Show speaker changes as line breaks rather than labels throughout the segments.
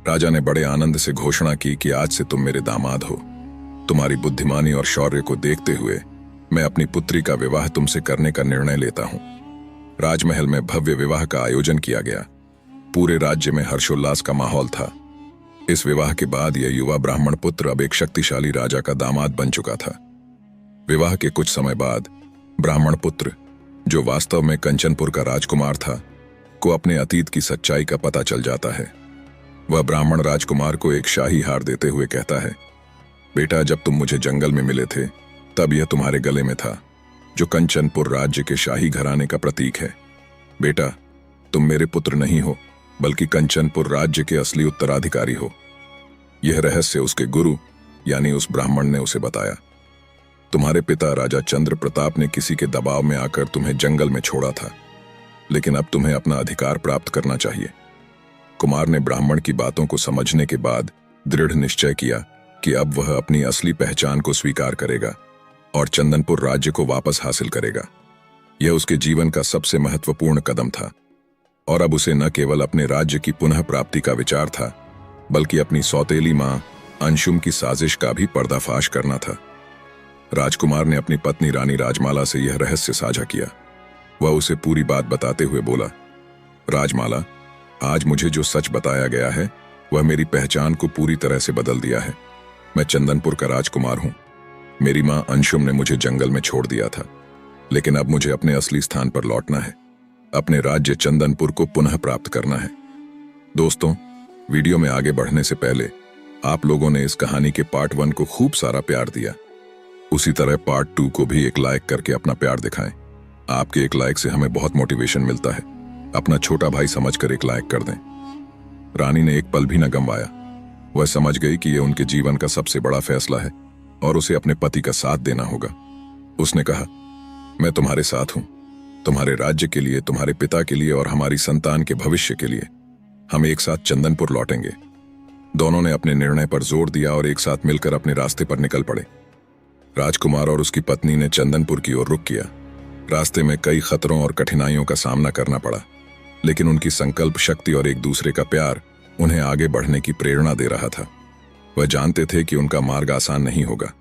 राजा ने बड़े आनंद से घोषणा की कि आज से तुम मेरे दामाद हो। तुम्हारी बुद्धिमानी और शौर्य को देखते हुए मैं अपनी पुत्री का विवाह तुमसे करने का निर्णय लेता हूं। राजमहल में भव्य विवाह का आयोजन किया गया। पूरे राज्य में हर्षोल्लास का माहौल था। इस विवाह के बाद यह युवा ब्राह्मण पुत्र अब एक शक्तिशाली राजा का दामाद बन चुका था। विवाह के कुछ समय बाद ब्राह्मण पुत्र, जो वास्तव में कंचनपुर का राजकुमार था, को अपने अतीत की सच्चाई का पता चल जाता है। वह ब्राह्मण राजकुमार को एक शाही हार देते हुए कहता है, बेटा, जब तुम मुझे जंगल में मिले थे तब यह तुम्हारे गले में था, जो कंचनपुर राज्य के शाही घराने का प्रतीक है। बेटा, तुम मेरे पुत्र नहीं हो, बल्कि कंचनपुर राज्य के असली उत्तराधिकारी हो। यह रहस्य उसके गुरु यानी उस ब्राह्मण ने उसे बताया। तुम्हारे पिता राजा चंद्र प्रताप ने किसी के दबाव में आकर तुम्हें जंगल में छोड़ा था, लेकिन अब तुम्हें अपना अधिकार प्राप्त करना चाहिए। कुमार ने ब्राह्मण की बातों को समझने के बाद दृढ़ निश्चय किया कि अब वह अपनी असली पहचान को स्वीकार करेगा और चंदनपुर राज्य को वापस हासिल करेगा। यह उसके जीवन का सबसे महत्वपूर्ण कदम था और अब उसे न केवल अपने राज्य की पुनः प्राप्ति का विचार था, बल्कि अपनी सौतेली मां अंशुम की साजिश का भी पर्दाफाश करना था। राजकुमार ने अपनी पत्नी रानी राजमाला से यह रहस्य साझा किया। वह उसे पूरी बात बताते हुए बोला, राजमाला, आज मुझे जो सच बताया गया है वह मेरी पहचान को पूरी तरह से बदल दिया है। मैं चंदनपुर का राजकुमार हूं। मेरी मां अंशुम ने मुझे जंगल में छोड़ दिया था, लेकिन अब मुझे अपने असली स्थान पर लौटना है। अपने राज्य चंदनपुर को पुनः प्राप्त करना है। दोस्तों, वीडियो में आगे बढ़ने से पहले आप लोगों ने इस कहानी के पार्ट 1 को खूब सारा प्यार दिया। उसी तरह पार्ट 2 को भी एक लाइक करके अपना प्यार दिखाएं। आपके एक लाइक से हमें बहुत मोटिवेशन मिलता है। अपना छोटा भाई समझकर एक लाइक कर दें। रानी ने एक पल भी न गंवाया। वह समझ गई कि यह उनके जीवन का सबसे बड़ा फैसला है और उसे अपने पति का साथ देना होगा। उसने कहा, मैं तुम्हारे साथ हूं। तुम्हारे राज्य के लिए, तुम्हारे पिता के लिए और हमारी संतान के भविष्य के लिए हम एक साथ चंदनपुर लौटेंगे। दोनों ने अपने निर्णय पर जोर दिया और एक साथ मिलकर अपने रास्ते पर निकल पड़े। राजकुमार और उसकी पत्नी ने चंदनपुर की ओर रुख किया। रास्ते में कई खतरों और कठिनाइयों का सामना करना पड़ा, लेकिन उनकी संकल्प शक्ति और एक दूसरे का प्यार उन्हें आगे बढ़ने की प्रेरणा दे रहा था। वह जानते थे कि उनका मार्ग आसान नहीं होगा।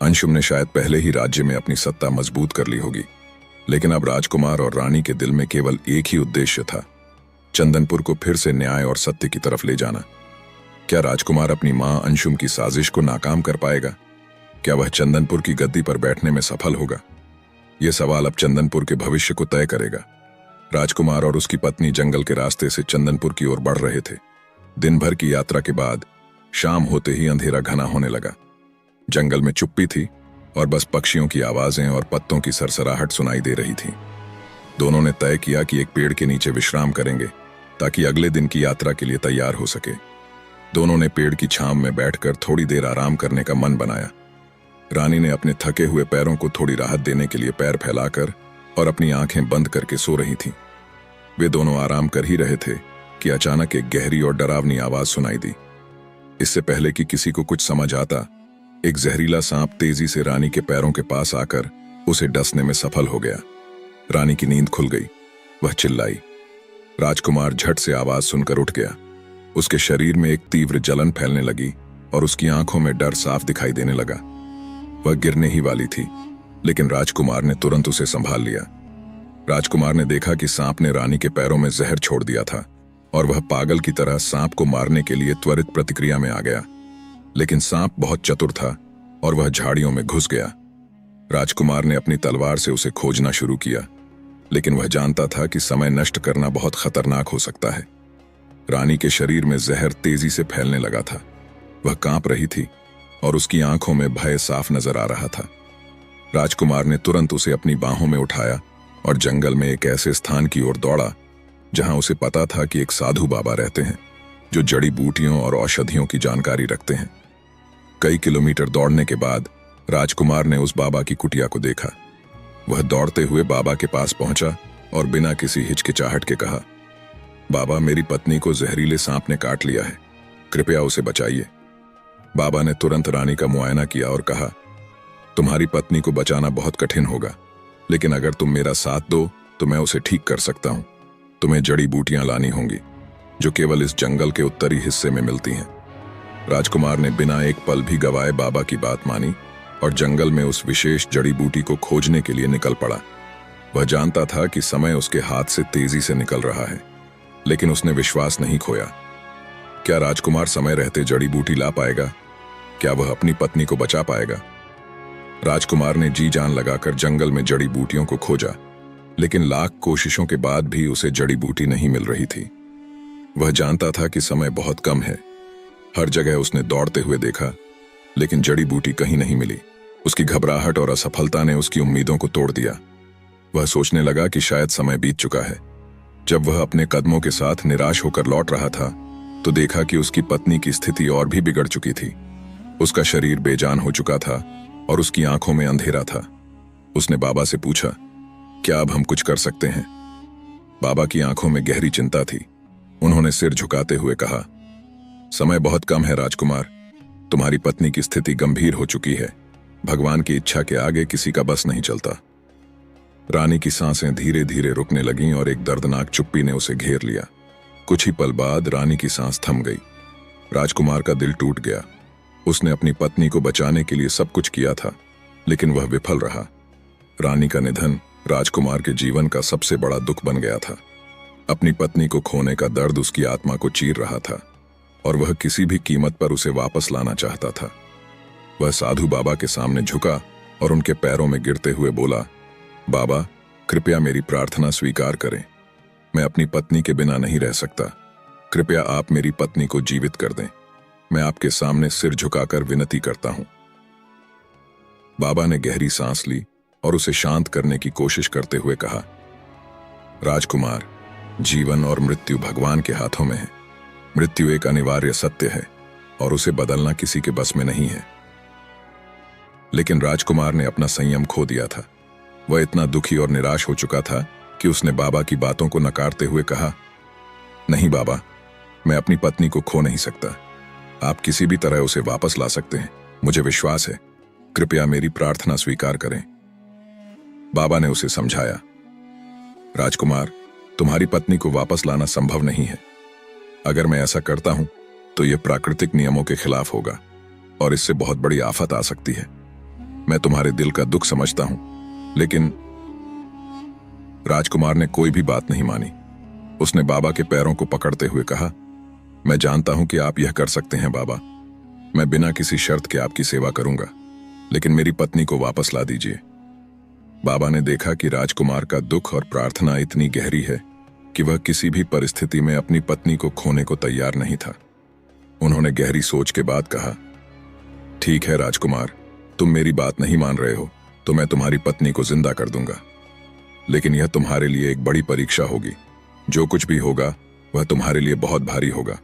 अंशुम ने शायद पहले ही राज्य में अपनी सत्ता मजबूत कर ली होगी, लेकिन अब राजकुमार और रानी के दिल में केवल एक ही उद्देश्य था, चंदनपुर को फिर से न्याय और सत्य की तरफ ले जाना। क्या राजकुमार अपनी मां अंशुम की साजिश को नाकाम कर पाएगा? क्या वह चंदनपुर की गद्दी पर बैठने में सफल होगा? यह सवाल अब चंदनपुर के भविष्य को तय करेगा। राजकुमार और उसकी पत्नी जंगल के रास्ते से चंदनपुर की ओर बढ़ रहे थे। दिन भर की यात्रा के बाद शाम होते ही अंधेरा घना होने लगा। जंगल में चुप्पी थी और बस पक्षियों की आवाजें और पत्तों की सरसराहट सुनाई दे रही थी। दोनों ने तय किया कि एक पेड़ के नीचे विश्राम करेंगे ताकि अगले दिन की यात्रा के लिए तैयार हो सके। दोनों ने पेड़ की छांव में बैठकर थोड़ी देर आराम करने का मन बनाया। रानी ने अपने थके हुए पैरों को थोड़ी राहत देने के लिए पैर फैलाकर और अपनी आंखें बंद करके सो रही थीं। वे दोनों आराम कर ही रहे थे कि अचानक एक गहरी और डरावनी आवाज सुनाई दी। इससे पहले कि किसी को कुछ समझ आता, एक जहरीला सांप तेजी से रानी के पैरों के पास आकर उसे डसने में सफल हो गया। रानी की नींद खुल गई। वह चिल्लाई। राजकुमार झट से आवाज सुनकर उठ गया। उसके शरीर में एक तीव्र जलन फैलने लगी और उसकी आंखों में डर साफ दिखाई देने लगा। वह गिरने ही वाली थी, लेकिन राजकुमार ने तुरंत उसे संभाल लिया। राजकुमार ने देखा कि सांप ने रानी के पैरों में जहर छोड़ दिया था और वह पागल की तरह सांप को मारने के लिए त्वरित प्रतिक्रिया में आ गया। लेकिन सांप बहुत चतुर था और वह झाड़ियों में घुस गया। राजकुमार ने अपनी तलवार से उसे खोजना शुरू किया, लेकिन वह जानता था कि समय नष्ट करना बहुत खतरनाक हो सकता है। रानी के शरीर में जहर तेजी से फैलने लगा था। वह कांप रही थी और उसकी आंखों में भय साफ नजर आ रहा था। राजकुमार ने तुरंत उसे अपनी बाहों में उठाया और जंगल में एक ऐसे स्थान की ओर दौड़ा जहां उसे पता था कि एक साधु बाबा रहते हैं जो जड़ी बूटियों और औषधियों की जानकारी रखते हैं। कई किलोमीटर दौड़ने के बाद राजकुमार ने उस बाबा की कुटिया को देखा। वह दौड़ते हुए बाबा के पास पहुंचा और बिना किसी हिचकिचाहट के कहा, बाबा, मेरी पत्नी को जहरीले सांप ने काट लिया है, कृपया उसे बचाइए। बाबा ने तुरंत रानी का मुआयना किया और कहा, तुम्हारी पत्नी को बचाना बहुत कठिन होगा, लेकिन अगर तुम मेरा साथ दो तो मैं उसे ठीक कर सकता हूं। तुम्हें जड़ी बूटियां लानी होंगी। जो केवल इस जंगल के उत्तरी हिस्से में मिलती हैं। राजकुमार ने बिना एक पल भी गवाए बाबा की बात मानी और जंगल में उस विशेष जड़ी बूटी को खोजने के लिए निकल पड़ा। वह जानता था कि समय उसके हाथ से तेजी से निकल रहा है, लेकिन उसने विश्वास नहीं खोया। क्या राजकुमार समय रहते जड़ी बूटी ला पाएगा? क्या वह अपनी पत्नी को बचा पाएगा? राजकुमार ने जी जान लगाकर जंगल में जड़ी बूटियों को खोजा, लेकिन लाख कोशिशों के बाद भी उसे जड़ी बूटी नहीं मिल रही थी। वह जानता था कि समय बहुत कम है। हर जगह उसने दौड़ते हुए देखा, लेकिन जड़ी बूटी कहीं नहीं मिली। उसकी घबराहट और असफलता ने उसकी उम्मीदों को तोड़ दिया। वह सोचने लगा कि शायद समय बीत चुका है। जब वह अपने कदमों के साथ निराश होकर लौट रहा था, तो देखा कि उसकी पत्नी की स्थिति और भी बिगड़ चुकी थी। उसका शरीर बेजान हो चुका था और उसकी आंखों में अंधेरा था। उसने बाबा से पूछा, क्या अब हम कुछ कर सकते हैं? बाबा की आंखों में गहरी चिंता थी। उन्होंने सिर झुकाते हुए कहा, समय बहुत कम है राजकुमार। तुम्हारी पत्नी की स्थिति गंभीर हो चुकी है। भगवान की इच्छा के आगे किसी का बस नहीं चलता। रानी की सांसें धीरे धीरे रुकने लगीं और एक दर्दनाक चुप्पी ने उसे घेर लिया। कुछ ही पल बाद रानी की सांस थम गई। राजकुमार का दिल टूट गया। उसने अपनी पत्नी को बचाने के लिए सब कुछ किया था, लेकिन वह विफल रहा। रानी का निधन राजकुमार के जीवन का सबसे बड़ा दुख बन गया था। अपनी पत्नी को खोने का दर्द उसकी आत्मा को चीर रहा था और वह किसी भी कीमत पर उसे वापस लाना चाहता था। वह साधु बाबा के सामने झुका और उनके पैरों में गिरते हुए बोला, बाबा, कृपया मेरी प्रार्थना स्वीकार करें। मैं अपनी पत्नी के बिना नहीं रह सकता। कृपया आप मेरी पत्नी को जीवित कर दें। मैं आपके सामने सिर झुकाकर विनती करता हूं। बाबा ने गहरी सांस ली और उसे शांत करने की कोशिश करते हुए कहा, राजकुमार, जीवन और मृत्यु भगवान के हाथों में है। मृत्यु एक अनिवार्य सत्य है और उसे बदलना किसी के बस में नहीं है। लेकिन राजकुमार ने अपना संयम खो दिया था। वह इतना दुखी और निराश हो चुका था कि उसने बाबा की बातों को नकारते हुए कहा, नहीं बाबा, मैं अपनी पत्नी को खो नहीं सकता। आप किसी भी तरह उसे वापस ला सकते हैं। मुझे विश्वास है। कृपया मेरी प्रार्थना स्वीकार करें। बाबा ने उसे समझाया, राजकुमार, तुम्हारी पत्नी को वापस लाना संभव नहीं है। अगर मैं ऐसा करता हूं तो यह प्राकृतिक नियमों के खिलाफ होगा और इससे बहुत बड़ी आफत आ सकती है। मैं तुम्हारे दिल का दुख समझता हूं, लेकिन राजकुमार ने कोई भी बात नहीं मानी। उसने बाबा के पैरों को पकड़ते हुए कहा, मैं जानता हूं कि आप यह कर सकते हैं बाबा। मैं बिना किसी शर्त के आपकी सेवा करूंगा, लेकिन मेरी पत्नी को वापस ला दीजिए। बाबा ने देखा कि राजकुमार का दुख और प्रार्थना इतनी गहरी है कि वह किसी भी परिस्थिति में अपनी पत्नी को खोने को तैयार नहीं था। उन्होंने गहरी सोच के बाद कहा, ठीक है राजकुमार, तुम मेरी बात नहीं मान रहे हो तो मैं तुम्हारी पत्नी को जिंदा कर दूंगा, लेकिन यह तुम्हारे लिए एक बड़ी परीक्षा होगी। जो कुछ भी होगा वह तुम्हारे लिए बहुत भारी होगा।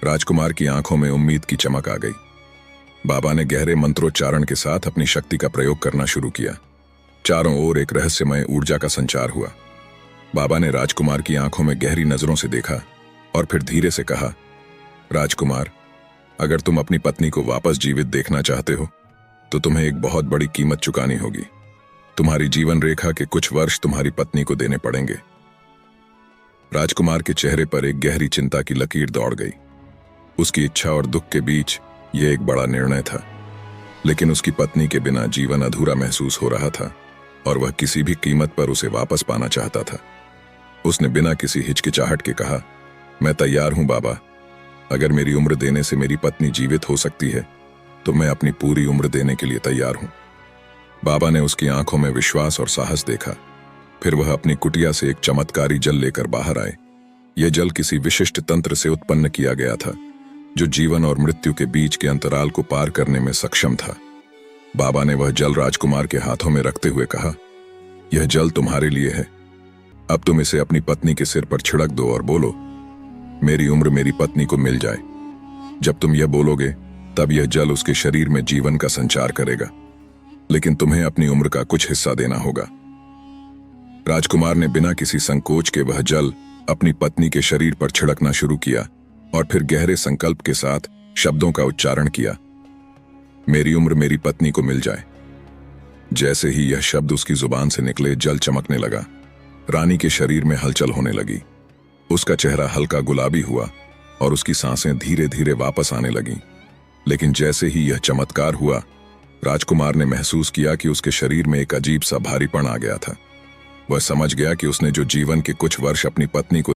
राजकुमार की आंखों में उम्मीद की चमक आ गई। बाबा ने गहरे मंत्रोच्चारण के साथ अपनी शक्ति का प्रयोग करना शुरू किया। चारों ओर एक रहस्यमय ऊर्जा का संचार हुआ। बाबा ने राजकुमार की आंखों में गहरी नजरों से देखा और फिर धीरे से कहा, राजकुमार, अगर तुम अपनी पत्नी को वापस जीवित देखना चाहते हो तो तुम्हें एक बहुत बड़ी कीमत चुकानी होगी। तुम्हारी जीवन रेखा के कुछ वर्ष तुम्हारी पत्नी को देने पड़ेंगे। राजकुमार के चेहरे पर एक गहरी चिंता की लकीर दौड़ गई। उसकी इच्छा और दुख के बीच यह एक बड़ा निर्णय था, लेकिन उसकी पत्नी के बिना जीवन अधूरा महसूस हो रहा था और वह किसी भी कीमत पर उसे वापस पाना चाहता था। उसने बिना किसी हिचकिचाहट के कहा, मैं तैयार हूं बाबा। अगर मेरी उम्र देने से मेरी पत्नी जीवित हो सकती है तो मैं अपनी पूरी उम्र देने के लिए तैयार हूं। बाबा ने उसकी आंखों में विश्वास और साहस देखा। फिर वह अपनी कुटिया से एक चमत्कारी जल लेकर बाहर आए। यह जल किसी विशिष्ट तंत्र से उत्पन्न किया गया था, जो जीवन और मृत्यु के बीच के अंतराल को पार करने में सक्षम था। बाबा ने वह जल राजकुमार के हाथों में रखते हुए कहा, यह जल तुम्हारे लिए है। अब तुम इसे अपनी पत्नी के सिर पर छिड़क दो और बोलो, मेरी उम्र मेरी पत्नी को मिल जाए। जब तुम यह बोलोगे तब यह जल उसके शरीर में जीवन का संचार करेगा, लेकिन तुम्हें अपनी उम्र का कुछ हिस्सा देना होगा। राजकुमार ने बिना किसी संकोच के वह जल अपनी पत्नी के शरीर पर छिड़कना शुरू किया और फिर गहरे संकल्प के साथ शब्दों का उच्चारण किया, मेरी उम्र मेरी पत्नी को मिल जाए। जैसे ही यह शब्द उसकी जुबान से निकले, जल चमकने लगा। रानी के शरीर में हलचल होने लगी। उसका चेहरा हल्का गुलाबी हुआ और उसकी सांसें धीरे धीरे वापस आने लगीं। लेकिन जैसे ही यह चमत्कार हुआ, राजकुमार ने महसूस किया कि उसके शरीर में एक अजीब सा भारीपन आ गया था। वह समझ गया कि उसने जो जीवन के कुछ वर्ष अपनी पत्नी को